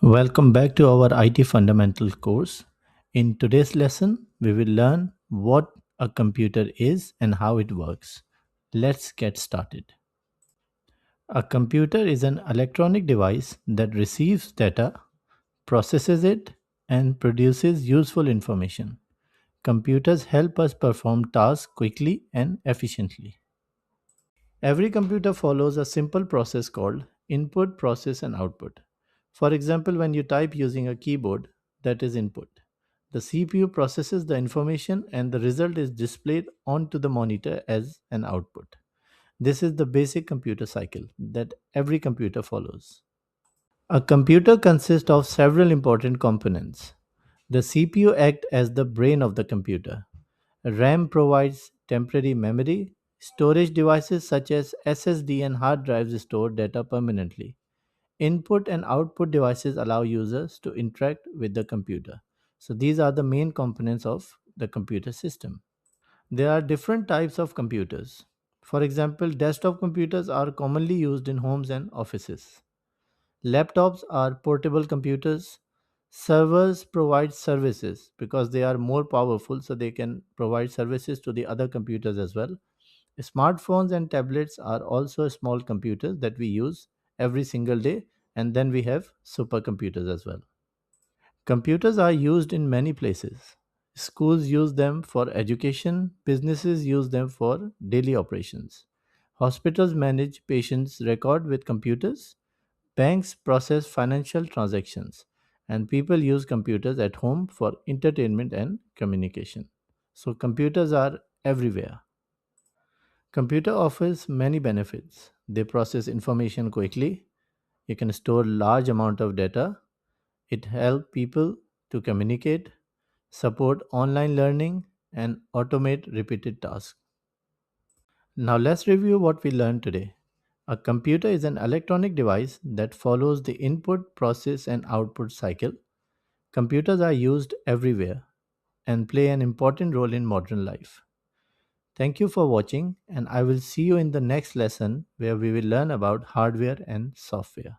Welcome back to our IT Fundamental course. In today's lesson, we will learn what a computer is and how it works. Let's get started. A computer is an electronic device that receives data, processes it, and produces useful information. Computers help us perform tasks quickly and efficiently. Every computer follows a simple process called input, process, and output. For example, when you type using a keyboard, that is input. The CPU processes the information and the result is displayed onto the monitor as an output. This is the basic computer cycle that every computer follows. A computer consists of several important components. The CPU acts as the brain of the computer. RAM provides temporary memory. Storage devices such as SSD and hard drives store data permanently. Input and output devices allow users to interact with the computer. So these are the main components of the computer system. There are different types of computers. For example, desktop computers are commonly used in homes and offices. Laptops are portable computers. Servers provide services because they are more powerful, so they can provide services to the other computers as well. Smartphones and tablets are also small computers that we use every single day, and then we have supercomputers as well. Computers are used in many places. Schools use them for education, businesses use them for daily operations. Hospitals manage patients' record with computers. Banks process financial transactions, and people use computers at home for entertainment and communication. So, computers are everywhere. Computer offers many benefits. They process information quickly. You can store large amount of data. It helps people to communicate, support online learning, and automate repeated tasks. Now let's review what we learned today. A computer is an electronic device that follows the input, process, and output cycle. Computers are used everywhere and play an important role in modern life. Thank you for watching, and I will see you in the next lesson where we will learn about hardware and software.